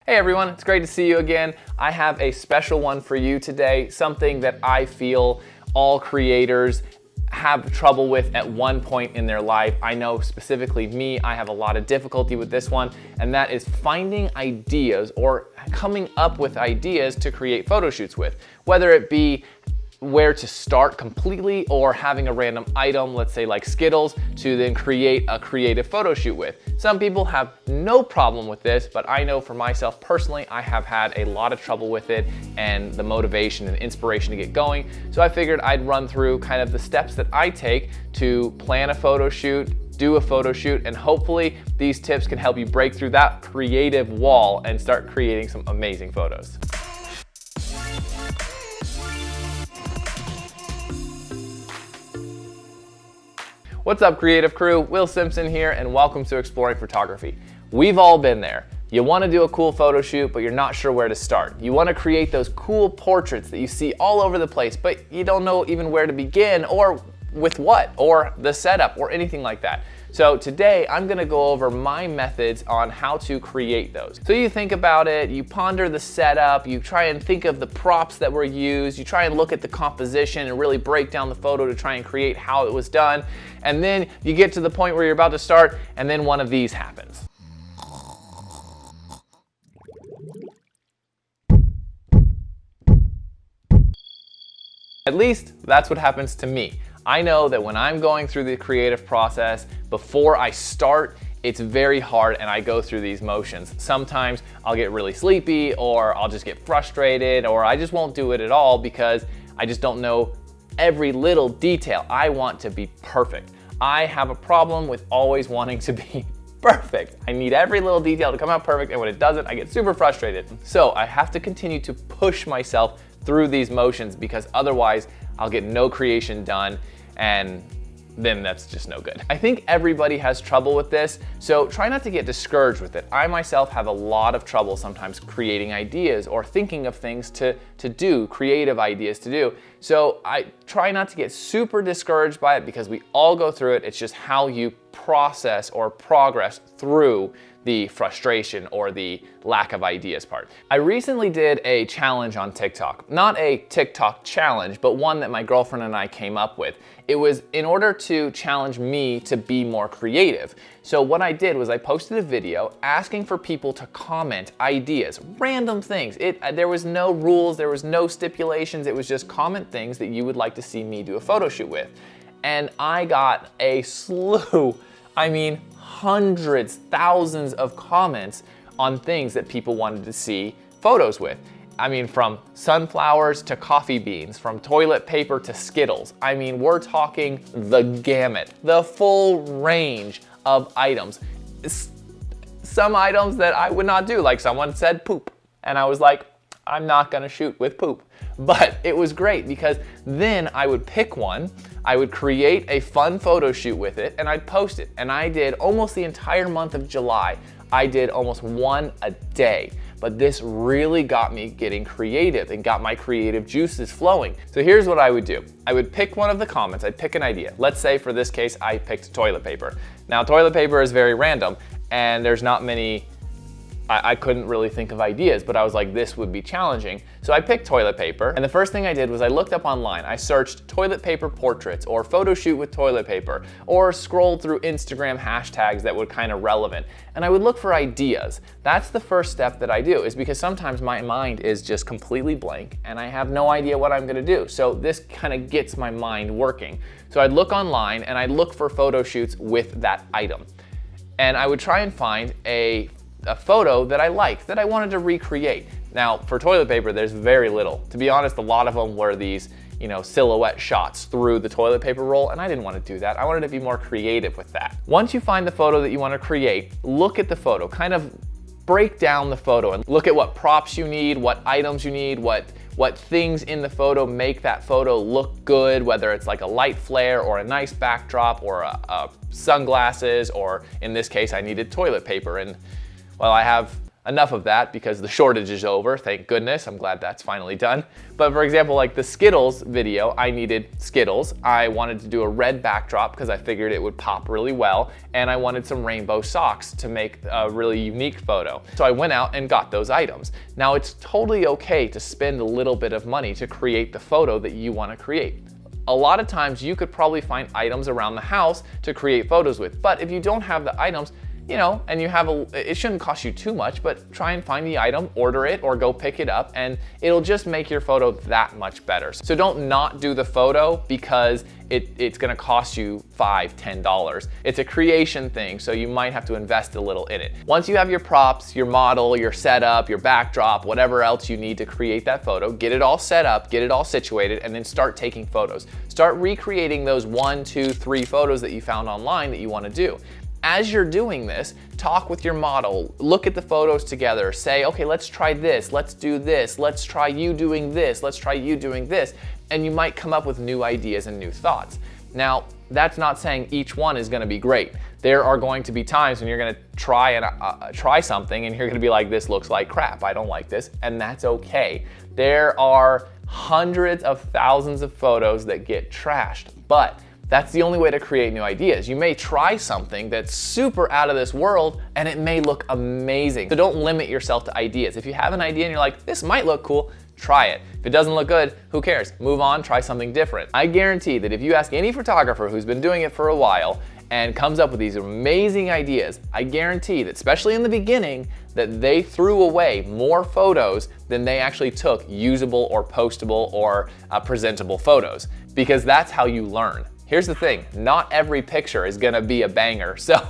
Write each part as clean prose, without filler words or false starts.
Hey everyone, it's great to see you again. I have a special one for you today, something that I feel all creators have trouble with at one point in their life. I know specifically me, I have a lot of difficulty with this one, and that is finding ideas or coming up with ideas to create photo shoots with, whether it be where to start completely or having a random item, let's say like Skittles, to then create a creative photo shoot with. Some people have no problem with this, but I know for myself personally, I have had a lot of trouble with it and the motivation and inspiration to get going. So I figured I'd run through kind of the steps that I take to plan a photo shoot, do a photo shoot, and hopefully these tips can help you break through that creative wall and start creating some amazing photos. What's up, creative crew? Will Simpson here, and welcome to Exploring Photography. We've all been there. You want to do a cool photo shoot, but you're not sure where to start. You want to create those cool portraits that you see all over the place, but you don't know even where to begin, or with what, or the setup, or anything like that. So today I'm gonna go over my methods on how to create those. So you think about it, you ponder the setup, you try and think of the props that were used, you try and look at the composition and really break down the photo to try and create how it was done. And then you get to the point where you're about to start, and then one of these happens. At least that's what happens to me. I know that when I'm going through the creative process, before I start, it's very hard and I go through these motions. Sometimes I'll get really sleepy, or I'll just get frustrated, or I just won't do it at all because I just don't know every little detail. I want to be perfect. I have a problem with always wanting to be perfect. I need every little detail to come out perfect, and when it doesn't, I get super frustrated. So I have to continue to push myself through these motions, because otherwise I'll get no creation done, and then that's just no good. I think everybody has trouble with this, so try not to get discouraged with it. I myself have a lot of trouble sometimes creating ideas or thinking of things to do, creative ideas to do. So I try not to get super discouraged by it, because we all go through it. It's just how you process or progress through the frustration or the lack of ideas part. I recently did a challenge on TikTok. Not a TikTok challenge, but one that my girlfriend and I came up with. It was in order to challenge me to be more creative. So what I did was I posted a video asking for people to comment ideas, random things. There was no rules, there was no stipulations, it was just comment things that you would like to see me do a photo shoot with. And I got a slew, hundreds, thousands of comments on things that people wanted to see photos with. From sunflowers to coffee beans, from toilet paper to Skittles. We're talking the gamut, the full range of items. Some items that I would not do, like someone said poop, and I was like, I'm not gonna shoot with poop. But it was great, because then I would pick one, I would create a fun photo shoot with it, and I'd post it. And I did almost the entire month of July. I did almost one a day. But this really got me getting creative and got my creative juices flowing. So here's what I would do. I would pick one of the comments, I'd pick an idea. Let's say for this case, I picked toilet paper. Now toilet paper is very random, and there's not many, I couldn't really think of ideas, but I was like, this would be challenging. So I picked toilet paper, and the first thing I did was I looked up online. I searched toilet paper portraits, or photo shoot with toilet paper, or scrolled through Instagram hashtags that were kind of relevant. And I would look for ideas. That's the first step that I do, is because sometimes my mind is just completely blank and I have no idea what I'm gonna do. So this kind of gets my mind working. So I'd look online and I'd look for photo shoots with that item. And I would try and find a photo that I liked, that I wanted to recreate. Now, for toilet paper, there's very little. To be honest, a lot of them were these, silhouette shots through the toilet paper roll, and I didn't want to do that. I wanted to be more creative with that. Once you find the photo that you want to create, look at the photo, kind of break down the photo and look at what props you need, what items you need, what things in the photo make that photo look good, whether it's like a light flare or a nice backdrop or sunglasses, or in this case, I needed toilet paper. And well, I have enough of that because the shortage is over, thank goodness. I'm glad that's finally done. But for example, like the Skittles video, I needed Skittles. I wanted to do a red backdrop because I figured it would pop really well, and I wanted some rainbow socks to make a really unique photo. So I went out and got those items. Now it's totally okay to spend a little bit of money to create the photo that you want to create. A lot of times you could probably find items around the house to create photos with, but if you don't have the items, and it shouldn't cost you too much, but try and find the item, order it, or go pick it up, and it'll just make your photo that much better. So don't not do the photo because it's gonna cost you $5, $10. It's a creation thing, so you might have to invest a little in it. Once you have your props, your model, your setup, your backdrop, whatever else you need to create that photo, get it all set up, get it all situated, and then start taking photos. Start recreating those 1, 2, 3 photos that you found online that you wanna do. As you're doing this, talk with your model, look at the photos together, say, okay, let's try this, let's do this, let's try you doing this, let's try you doing this, and you might come up with new ideas and new thoughts. Now, that's not saying each one is gonna be great. There are going to be times when you're gonna try something and you're gonna be like, this looks like crap, I don't like this, and that's okay. There are hundreds of thousands of photos that get trashed, but that's the only way to create new ideas. You may try something that's super out of this world and it may look amazing. So don't limit yourself to ideas. If you have an idea and you're like, this might look cool, try it. If it doesn't look good, who cares? Move on, try something different. I guarantee that if you ask any photographer who's been doing it for a while and comes up with these amazing ideas, I guarantee that, especially in the beginning, that they threw away more photos than they actually took usable or postable or presentable photos, because that's how you learn. Here's the thing, not every picture is gonna be a banger, so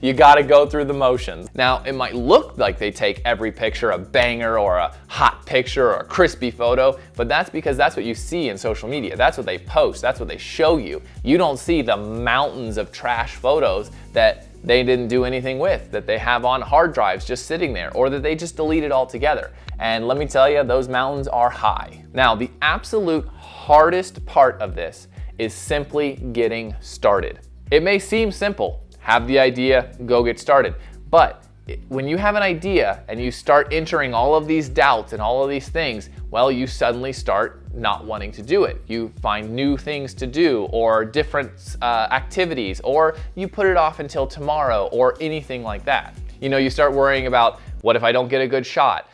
you gotta go through the motions. Now, it might look like they take every picture a banger or a hot picture or a crispy photo, but that's because that's what you see in social media. That's what they post, that's what they show you. You don't see the mountains of trash photos that they didn't do anything with, that they have on hard drives just sitting there, or that they just deleted altogether. And let me tell you, those mountains are high. Now, the absolute hardest part of this is simply getting started. It may seem simple, have the idea, go get started. But when you have an idea and you start entering all of these doubts and all of these things, well, you suddenly start not wanting to do it. You find new things to do or different activities, or you put it off until tomorrow or anything like that. You start worrying about, what if I don't get a good shot?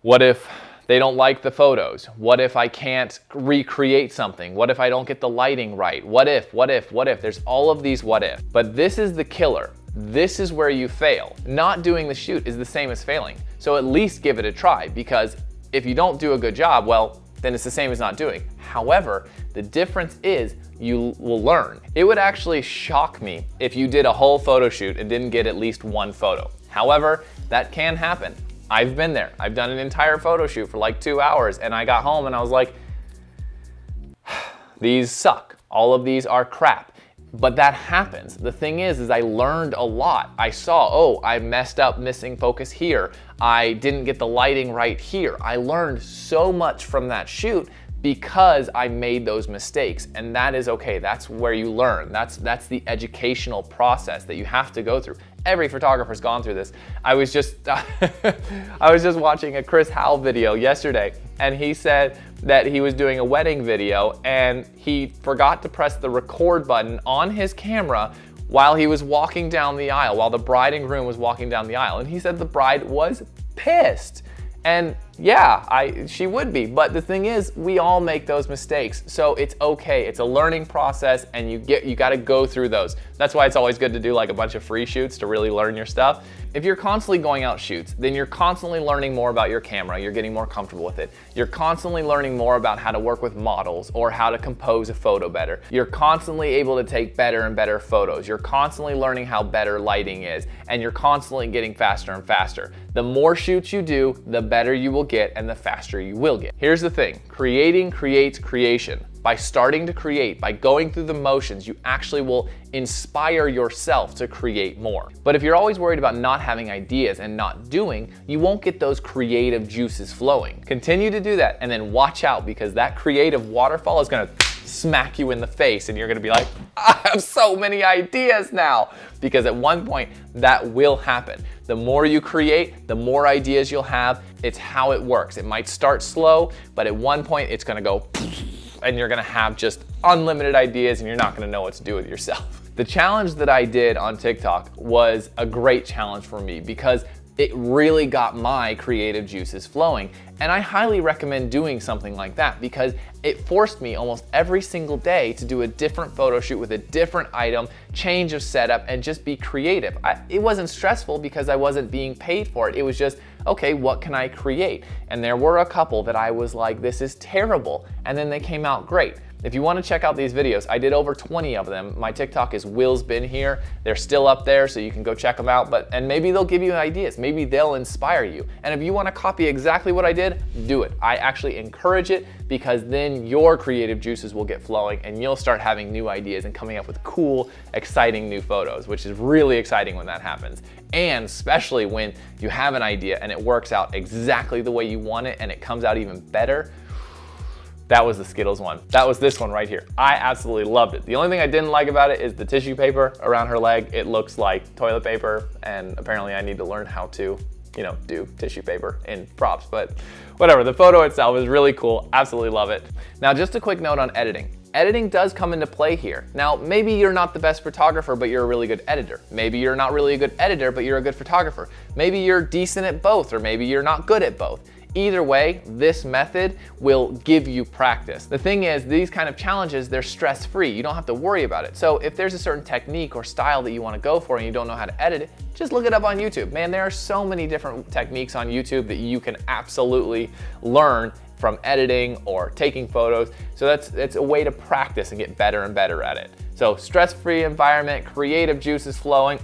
What if they don't like the photos? What if I can't recreate something? What if I don't get the lighting right? What if? There's all of these what if. But this is the killer. This is where you fail. Not doing the shoot is the same as failing. So at least give it a try, because if you don't do a good job, well, then it's the same as not doing. However, the difference is you will learn. It would actually shock me if you did a whole photo shoot and didn't get at least one photo. However, that can happen. I've been there. I've done an entire photo shoot for like 2 hours and I got home and I was like, these suck. All of these are crap. But that happens. The thing is I learned a lot. I saw, oh, I messed up missing focus here. I didn't get the lighting right here. I learned so much from that shoot because I made those mistakes, and that is okay. That's where you learn. That's the educational process that you have to go through. Every photographer's gone through this. I was just watching a Chris Howell video yesterday, and he said that he was doing a wedding video and he forgot to press the record button on his camera while he was walking down the aisle, while the bride and groom was walking down the aisle. And he said the bride was pissed. And yeah, she would be, but the thing is, we all make those mistakes, so it's okay. It's a learning process, and you got to go through those. That's why it's always good to do like a bunch of free shoots to really learn your stuff. If you're constantly going out shoots, then you're constantly learning more about your camera. You're getting more comfortable with it. You're constantly learning more about how to work with models or how to compose a photo better. You're constantly able to take better and better photos. You're constantly learning how better lighting is, and you're constantly getting faster and faster. The more shoots you do, the better you will get and the faster you will get. Here's the thing, creating creates creation. By starting to create, by going through the motions, you actually will inspire yourself to create more. But if you're always worried about not having ideas and not doing, you won't get those creative juices flowing. Continue to do that, and then watch out, because that creative waterfall is gonna smack you in the face and you're gonna be like, I have so many ideas now, because at one point that will happen. The more you create, the more ideas you'll have. It's how it works. It might start slow, but at one point it's gonna go and you're gonna have just unlimited ideas and you're not gonna know what to do with yourself. The challenge that I did on TikTok was a great challenge for me because it really got my creative juices flowing. And I highly recommend doing something like that because it forced me almost every single day to do a different photo shoot with a different item, change of setup, and just be creative. It wasn't stressful because I wasn't being paid for it. It was just, okay, what can I create? And there were a couple that I was like, this is terrible. And then they came out great. If you want to check out these videos, I did over 20 of them. My TikTok is Will's Been Here. They're still up there, so you can go check them out. And maybe they'll give you ideas. Maybe they'll inspire you. And if you want to copy exactly what I did, do it. I actually encourage it because then your creative juices will get flowing and you'll start having new ideas and coming up with cool, exciting new photos, which is really exciting when that happens. And especially when you have an idea and it works out exactly the way you want it and it comes out even better. That was the Skittles one. That was this one right here. I absolutely loved it. The only thing I didn't like about it is the tissue paper around her leg. It looks like toilet paper, and apparently I need to learn how to, do tissue paper in props, but whatever. The photo itself is really cool. Absolutely love it. Now, just a quick note on editing. Editing does come into play here. Now, maybe you're not the best photographer, but you're a really good editor. Maybe you're not really a good editor, but you're a good photographer. Maybe you're decent at both, or maybe you're not good at both. Either way, this method will give you practice. The thing is, these kind of challenges, they're stress-free. You don't have to worry about it. So if there's a certain technique or style that you want to go for and you don't know how to edit it, just look it up on YouTube. Man, there are so many different techniques on YouTube that you can absolutely learn from editing or taking photos. So that's a way to practice and get better and better at it. So stress-free environment, creative juices flowing,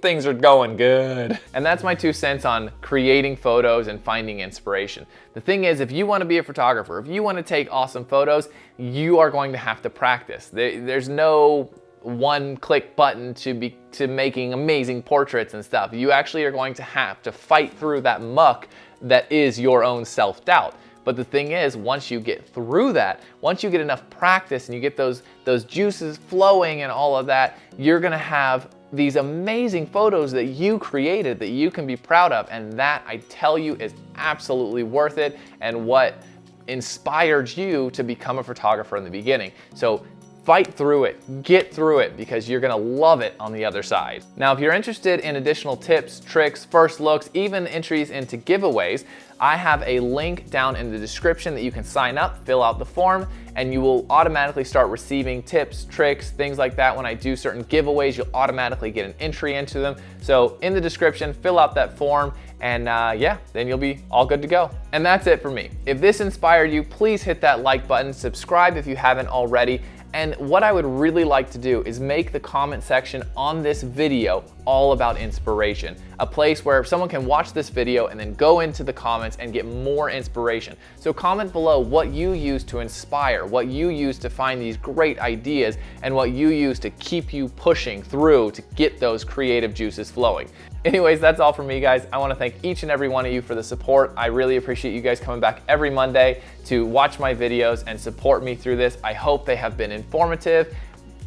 things are going good. And that's my 2 cents on creating photos and finding inspiration. The thing is, if you want to be a photographer, if you want to take awesome photos, you are going to have to practice. There's no one-click button to making amazing portraits and stuff. You actually are going to have to fight through that muck that is your own self-doubt. But the thing is, once you get through that, once you get enough practice and you get those juices flowing and all of that, you're gonna have these amazing photos that you created that you can be proud of. And that, I tell you, is absolutely worth it and what inspired you to become a photographer in the beginning. So fight through it, get through it, because you're gonna love it on the other side. Now, if you're interested in additional tips, tricks, first looks, even entries into giveaways, I have a link down in the description that you can sign up, fill out the form, and you will automatically start receiving tips, tricks, things like that. When I do certain giveaways, you'll automatically get an entry into them. So in the description, fill out that form, and yeah, then you'll be all good to go. And that's it for me. If this inspired you, please hit that like button, subscribe if you haven't already. And what I would really like to do is make the comment section on this video all about inspiration. A place where someone can watch this video and then go into the comments and get more inspiration. So comment below what you use to inspire, what you use to find these great ideas, and what you use to keep you pushing through to get those creative juices flowing. Anyways, that's all from me, guys. I want to thank each and every one of you for the support. I really appreciate you guys coming back every Monday to watch my videos and support me through this. I hope they have been informative.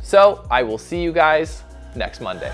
So I will see you guys next Monday.